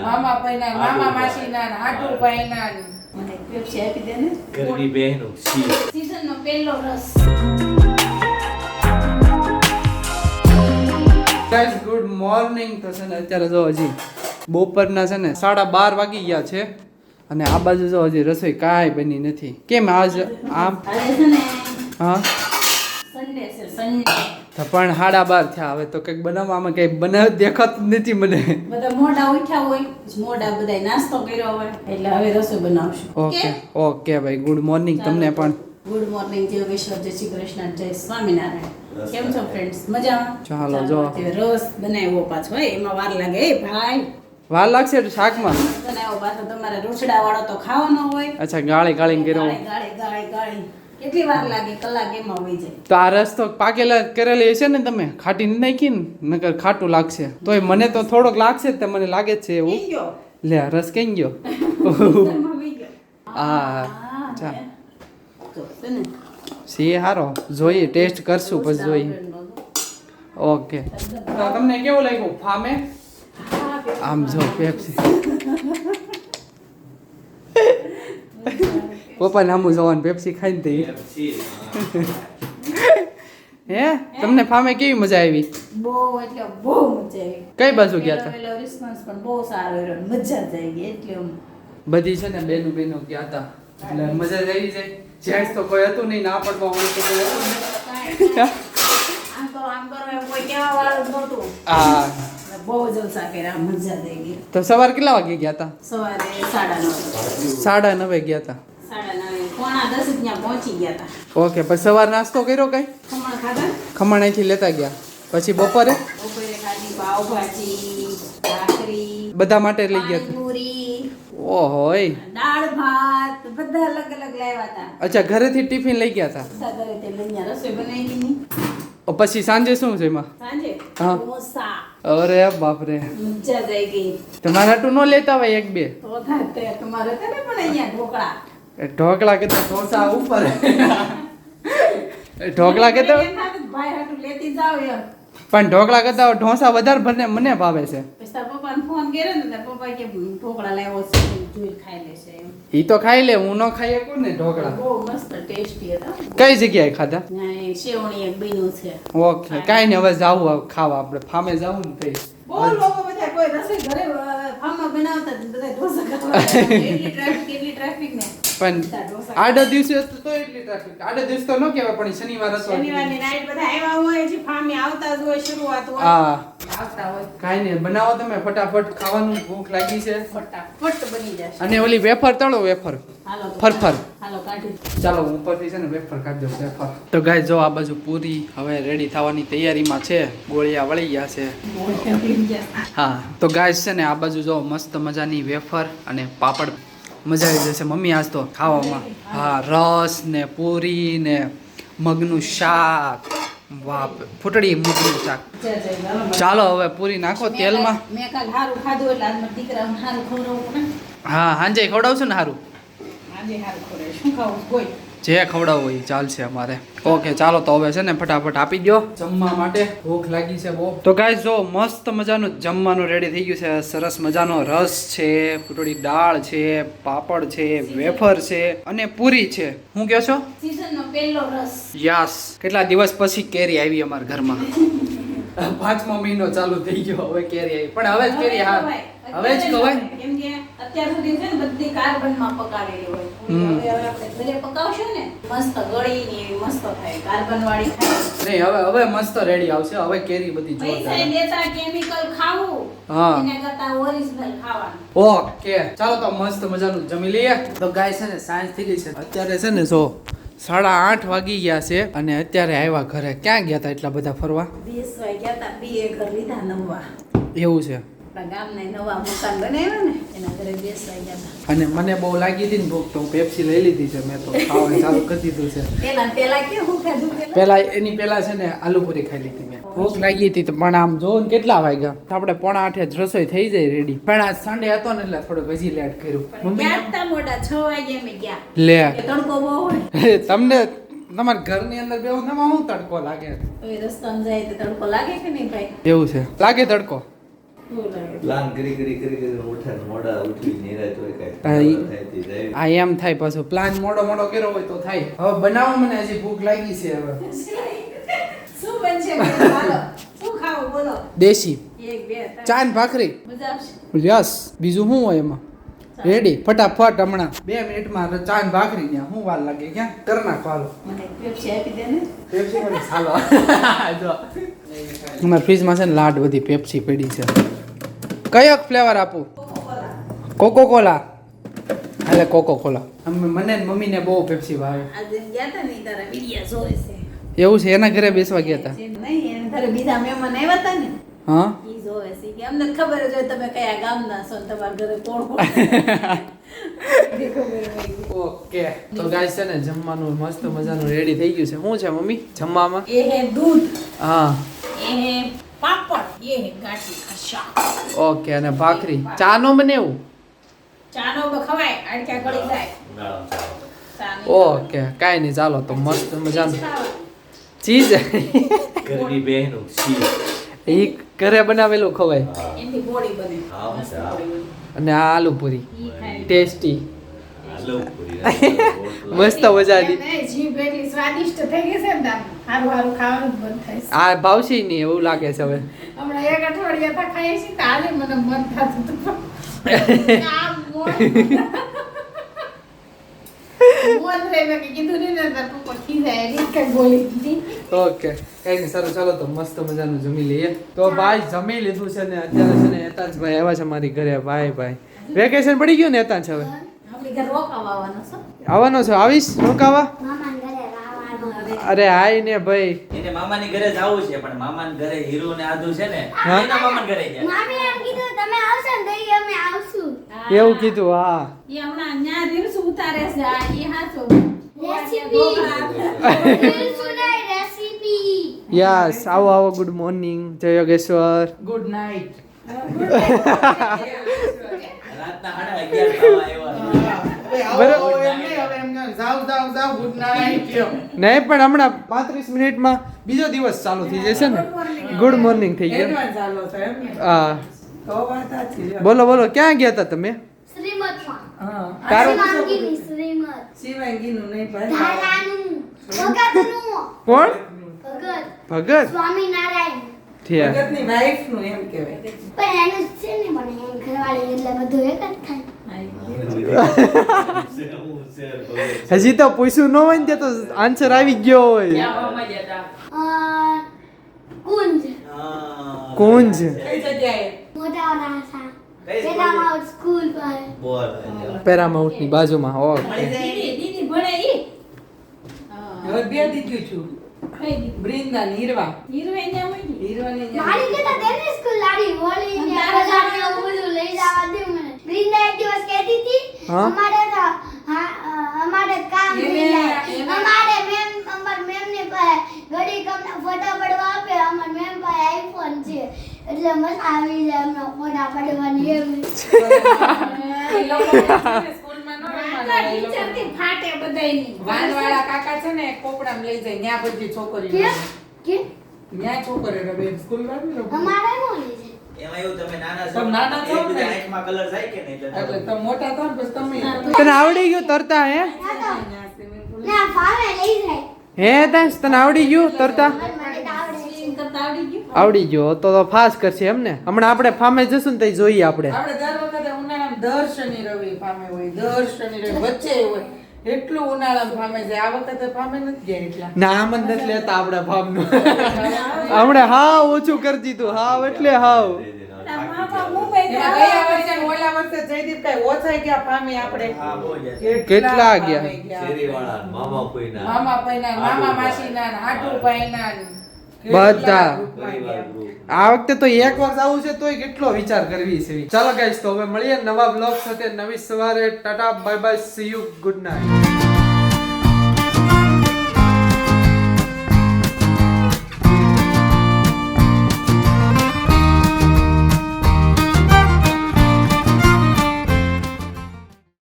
મામા પૈના મામા માસીના આટુ પૈના મને પેપ્સી આપી દે ને ઘરની બહેનો સીઝનનો પહેલો રસ. Guys good morning. તો છે ને અત્યારે જો હજી બપોરના છે ને 12:30 વાગી ગયા છે અને આ બાજુ જો હજી રસોઈ કાંઈ બની નથી. કેમ આજ આમ આજે છે ને હા સન્ડે છે સન્ડે. તો પણ 12:30 થયા. હવે તો કંઈક બનાવવામાં કંઈ બનાવ દેખાતું નથી મને. બધા મોડા ઉઠ્યા હોય મોડા બધા નાસ્તો કર્યો હોય એટલે હવે રસોઈ બનાવશું. ઓકે ઓકે ભાઈ ગુડ મોર્નિંગ તમને પણ. ગુડ મોર્નિંગ જય વિશ્વ જય શ્રી કૃષ્ણ જય સ્વામિનારાયણ. કેમ છો ફ્રેન્ડ્સ? મજામાં? ચાલો જો રસ બનાવ્યો પાછો હોય એમાં વાર લાગે એ ભાઈ. વાર લાગશે શાકમાં. બનાવ્યો પાછો તમારે રોછડા વાળો તો ખાવાનો હોય. અચ્છા ગાળી ગાળીને કર્યો. ગાળી કેટલી વાર લાગે? કલાક એમાં વહી જાય. તો આ રસ તો પાકેલા કરેલી હશે ને તમે ખાટી નથી નાખી ને નકર ખાટું લાગશે. તોય મને તો થોડોક લાગશે જ તે મને લાગે જ છે એવું. કઈ ગયો? લે રસ કઈ ગયો. ઘરમાં વહી ગયો. હા ચાલ તો છે ને સી હારો જોઈએ ટેસ્ટ કરશું પછી જોઈએ. ઓકે તો તમને કેવું લાગ્યું ફામે? આમ જો પેપ્સી પપ્પા નામું જવાનું પેપ્સી ખાઈને તે હે તમને ફામે કેવી મજા આવી? બહુ એટલે બહુ મજા આવી. કઈ બાજુ ગયા હતા? પેલો રિસ્પોન્સ પણ બહુ સારો રહ્યો. મજા જ આવી ગઈ એટલે બધી છે ને બેનો ગયા હતા એટલે મજા જ આવી જાય. જેન્ટ્સ તો કોઈ હતું નહીં, ના પડવા વાળું તો કોઈ હતું નહીં. આમ કરો એમ કોઈ કહેવા વાળું જ નહોતું. હા બહુ જલસા કર્યા. મજા જ આવી ગઈ. તો સવાર કેટલા વાગે ગયા હતા? સવારે 9:30 9:30 ગયા હતા. 9:30 પોણા 10 ત્યાં પહોંચી ગયા હતા. ઓકે પછી સવાર નાસ્તો કર્યો કઈ? ખમણ ખાધા. ખમણ અહીંથી લેતા ગયા. પછી બપોરે બપોરે ખાધી પાવભાજી, ભાખરી, બધા માટે લઈ ગયા હતા. પાણીપુરી, ઓહોય દાળ ભાત બધા અલગ અલગ લાવ્યા હતા. અચ્છા ઘરેથી ટિફિન લઈ ગયા હતા. બધા ઘરે તે લઈને રસોઈ બનાવી નહીં. પછી સાંજે શું છે એમાં? સાંજે હા. ઢોસા. અરે બાપરે મજા જ આવી ગઈ. તમારા હાટું ન લેતા હોય એક બે તો થાતે તમારે તને પણ અહીંયા ઢોકળા. ઢોકળા કેતા ઢોસા ઉપર ઢોકળા કેતા ભાઈ હાટું લેતી જાવ એમ. પણ ઢોકળા કરતા ઢોસા વધારે મને ભાવે છે. પછી તારા પપ્પાને ફોન કર્યો ને તારા પપ્પા કે ઢોકળા લાવ્યો છે જોઈ ખાઈ લેશે એમ. ઈ તો ખાઈ લે, હું ન ખાઈ શકું ને ઢોકળા. બહુ મસ્ત ટેસ્ટી હતા. કઈ જગ્યાએ ખાધા? ત્યાં શેવણી એક બન્યું છે. ઓકે કાઈ ને હવે જાવું ખાવા આપણે ફામે જાવું ને કઈ. બહુ લોકો બધા કોઈ રસોઈ ઘરે ફાર્મમાં બનાવતા જ બધા ઢોસા ખાવા એટલી ટ્રાફિક ને પણ આડા દિવસે તો એટલી ટ્રાફિક. આડા દિવસ તો ન કહેવાય પણ શનિવાર હતો. શનિવારની નાઈટ બધા આવ્યા હોય છે ફાર્મે આવતા જ હોય શરૂઆત હોય હા આવતા હોય કાઈ ને બનાવો તમે ફટાફટ ખાવાનું ભૂખ લાગી છે. ફટાફટ બની જશે. અને ઓલી વેફર તળો વેફર હાલો તો ફરફર. હાલો કાઢી. ચાલો ઉપરથી છે ને વેફર કાઢી દો વેફર. તો ગાય જો આ બાજુ પૂરી હવે રેડી થવાની તૈયારીમાં છે. ગોળિયા વળી ગયા છે. હા તો ગાય છે ને આ બાજુ જો મસ્ત મજાની વેફર અને પાપડ. મજા આવી જશે મમ્મી આજ તો ખાવામાં. હા રસ ને પૂરી ને મગનું શાક. વાહ ફૂટડી મગનું શાક. ચાલો હવે પૂરી નાખો તેલમાં. મેં કાલ હારું ખાધું એટલે આજ મારા દીકરાને હારું ખવડાવવું ને. હા સાંજે ખવડાવશું ને સારું. આજે હારું ખવડાવે. શું ખાવું કોઈ જે ખવડાવવું હોય ચાલશે અમારે. ઓકે ચાલો તો હવે છે ને ફટાફટ આપી દો જમવા માટે. ભૂખ લાગી છે બહુ. તો ગાઈસ જો મસ્ત મજાનું જમવાનું રેડી થઈ ગયું છે. સરસ મજાનો રસ છે, ફૂટડી દાળ છે, પાપડ છે, વેફર છે અને પૂરી છે. શું કહો છો? સીઝનનો પહેલો રસ. યસ. કેટલા દિવસ પછી કેરી આવી અમારા ઘરમાં. 5મો મહિનો ચાલુ થઈ ગયો હવે કેરી આવી. પણ હવે જ કેરી હા હવે જ ખવાય. કેમ કે અત્યાર સુધી છે ને બધી કાર્બનમાં પકાવેલી હોય. હવે આપણે ઘરે પકાવશું ને મસ્ત ગળીની એવી મસ્ત થાય કાર્બન વાળી થાય. નહીં હવે મસ્ત રેડી આવશે. હવે કેરી બધી પૈસા જોરદાર. દેતા કેમિકલ ખાવું હા. એના કરતા ઓરિજિનલ ખાવાનું. ઓકે ચાલો તો મસ્ત મજાનું જમી લઈએ. તો ગાય છે ને સાંજ થઈ ગઈ છે. અત્યારે છે ને જો 8:30 વાગી ગયા છે અને અત્યારે આવ્યા ઘરે. ક્યાં ગયા હતા એટલા બધા ફરવા? બેસવા ગયા હતા. 2 એકર લીધા નવા. એવું છે. આપણા ગામને નવા મકાન બનાવ્યા ને એના ઘરે બેસવા ગયા હતા. અને મને બહુ લાગી હતી ને ભૂખ તો હું પેપ્સી લઈ લીધી છે. મેં તો ખાવાનું ચાલુ કરી દીધું છે. પેલા કેવું ખાધું? પેલા છે ને આલુપુરી ખાઈ લીધી મેં. ભૂખ લાગી હતી પણ આમ જો ને કેટલા વાગ્યા આપણે 7:45 જ રસોઈ થઈ જાય રેડી. પણ આજ સન્ડે હતો ને એટલે થોડું હજી લેટ કર્યું. ગયા મોડા 6 વાગે અમે ગયા. લે તડકો બહુ હોય. તમને તમારા ઘરની અંદર બેહો ને હું તડકો લાગે. હવે રસ્તામાં જાય તો તડકો લાગે કે નહીં ભાઈ? એવું છે લાગે તડકો. એવું લાગે. પ્લાન કરી ઉઠે ને મોડા ઉઠી નિરાત હોય હા, કઈ ઈ- થાય તે જાય. આ એમ થાય પાછું પ્લાન મોડો કર્યો હોય તો થાય. હવે બનાવો, મને હજી ભૂખ લાગી છે હવે. શું બનશે મેડમ? હાલો. શું ખાવું બોલો? દેશી 1 2 3 ચા ને ભાખરી. મજા આવશે. યસ, બીજું શું હોય એમાં? રેડી, ફટાફટ હમણાં 2 મિનિટમાં ચા ને ભાખરી ત્યાં શું વાર લાગે? ક્યાં કર નાખો હાલો. મને પેપ્સી આપી દે ને. પેપ્સી વાળી ચાલો. જો અમારા ફ્રીજમાં છે ને લાડ બધી પેપ્સી પડી છે. કયો ફ્લેવર આપું? કોકોકોલા. Coca Cola. હાલે કોકો કોલા. મને ને મમ્મીને બહુ પેપ્સી ભાવે. આજે ગયા તા ને ઈ તારા વિડિયા જોવે છે. એવું છે? એના ઘરે બેસવા ગયા હતા. નહીં, એને ઘરે બીજા મહેમાન આવ્યા હતા ને. હા. ઈ જોવે છે કે અમને ખબર જ હોય તમે કયા ગામના છો ને તમારા ઘરે કોણ કોણ છે. એ ખબર હોય. ઓકે, તો ગાઈસ છે ને જમવાનું મસ્ત મજાનું રેડી થઈ ગયું છે. શું છે મમ્મી જમવામાં? એ હે દૂધ, હા. એ હે પાપડ, એ હે ગાંઠી ખસા. ઓકે, અને ભાખરી. ચા નો બને એવું? ચાનો ખવાય, આડક્યા ગળી જાય. ઉનાળામાં ચાલો. ચાની ઓકે, કાંઈ નહીં, ચાલો તો મસ્ત મજાનું ખાવા. ચીઝ. ઘરની બહેનું શીર. એ ઘરે બનાવેલું ખવાય. હા. એની બોડી બને. હા, મસ્ત હા. બોડી બને. અને આ આલુ પૂરી ઈ ખાય. ટેસ્ટી, આલુ પૂરી, રોટલા. મસ્ત મજાની. એમ નહીં, જીભ એટલી સ્વાદિષ્ટ થઈ ગઈ છે ને આમ હારું હારું ખાવાનું જ બંધ થાય છે. આ ભાવશે નહીં એવું લાગે છે હવે. હમણાં 1 અઠવાડિયા તા ખાઈએ છીએ તો હાલે મને મન થતું હતું. આ મોન રે મેં કીધું નહીં ને તાર પપ્પા ખીજાય એટલે કઈ બોલી દીધી. ઓકે, કઈ નહીં, સારું, ચાલો તો મસ્ત મજાનું જમી લઈએ. તો ભાઈ જમી લીધું છે ને અત્યારે છે ને હેતાંશભાઈ આવ્યા છે મારી ઘરે. ભાઈ વેકેશન પડી ગયું ને હેતાંશ? હવે આપણી ઘર રોકાવા આવવાનો છો. આવવાનો છો? આવીશ રોકાવા? મામાના ઘરે રાવાનું. અરે હાય ને ભાઈ. એને મામાની ઘરે જવું છે પણ મામાના ઘરે હીરો ને આદુ છે ને હા? એના મામાના ઘરે જાય. મામી એમ કીધું તમે આવશો ને તો ઈ અમે આવશું. એવું કીધું? હા. ઈ હમણાં ન્યા રીલ્સ ઉતારે છે. આ ઈ હાચો. રેસીપી. રીલ સુનાઈ રેસીપી. યસ, આવો આવો. ગુડ મોર્નિંગ, જય યોગેશ્વર. Good night. રાતના 11:30 થવા આવ્યા. નહીં પણ હમણાં 35 મિનિટમાં બીજો દિવસ ચાલુ થઈ જશે ને. ગુડ મોર્નિંગ થઈ ગયો. હા, બોલો બોલો, ક્યાં ગયા હતા તમે? શ્રીમતમાં. તારું શિવાંગીની શ્રીમત. ધારાનું. ભગતનું. કોણ? ભગત. ભગત. સ્વામિનારાયણ. થયા. પણ એનું જ છે ને મને એમ ઘરવાળી એટલે બધું એક જ થાય. હજી તો પૂછ્યું ન હોય ને તો આન્સર આવી ગયો હોય. કુંજ. કુંજ. મોટા રાસા. પેલામાં સ્કૂલ પર. બોલ. પેરામાઉન્ટ ની બાજુમાં. ઓ, દીદી ભણે ઈ. હવે બે દીધું છું કઈ દીદી? બૃંદા નીરવા હીરોઈન ન્યા હોય ને? હીરોની મારી કરતા તેની સ્કૂલ લાડી હોળી ને બજાર ને એવું બધું લઈ જવા દે મને. બૃંદા એક દિવસ કહેતી હતી હા? અમારે તો અમારે કામ એને- થઈ જાય. એને- અમારે અમાર મેમ ને પાસે ઘડી કમના ફોટા પડવા આપે. અમાર મેમ પાસે આઈફોન છે એટલે મસ્ત આવી જાય અમને ફોટા પડવાની એમ. સ્કૂલમાં આટલા ટીચર થી ફાટે બધાયની. વાનવાળા કાકા છે ને કોપડામાં લઈ જાય ન્યા બધી છોકરીઓ કે કે ન્યા છોકરીઓ રમે સ્કૂલ માં અમારે નો લઈ જાય. એમાં એવું તમે નાના તમે નાના છો ને? એકબીજા આંખમાં કલર જાય કે નહીં એટલે એટલે તમે મોટા થાવ ને પછી તમે તને આવડી ગયું તરતા? હે ના ફાવે લઈ જાય. હે તાંસ તને આવડી ગયું તરતા? મને તો આવડે છે. સ્વિમિંગ કરતા આવડી ગયું? આવડી ગયો તો ફાસ્ટ કરશે એમ ને. હમણાં આપણે ફામે જશું ને તો જોઈએ આપણે. આપણે દર વખતે ઉનાળામાં દર શનિ રવિ ફામે હોય દર શનિ રવિ વચ્ચે હોય એટલું ઉનાળામાં ફામે જાય આ વખતે ફામે નથી ગયા એટલા ના મન નથી લેતા આપણે ફામનું. હમણાં હાવ ઓછું કરી દીધું. હાવ એટલે હાવ. તારા મામા મુંબઈ એમાં ગયા વર્ષે ને ઓલા વર્ષે જયદીપ કઈ ઓછા ગયા ફામે આપણે હા બહુ જાય. કેટલા ગયા? ફામે શેરીવાળા, મામા કોઈના. મામા પૈના મામા માસીના આટુ ભાઈના બધા. પરિવાર group. આ વખતે તો એક વાર આવું છે તોય કેટલો વિચાર કરવી છે. ચાલો ગાઈસ, તો હવે મળીએ નવા બ્લોગ સાથે નવી સવારે. Tata bye bye, C you, good night.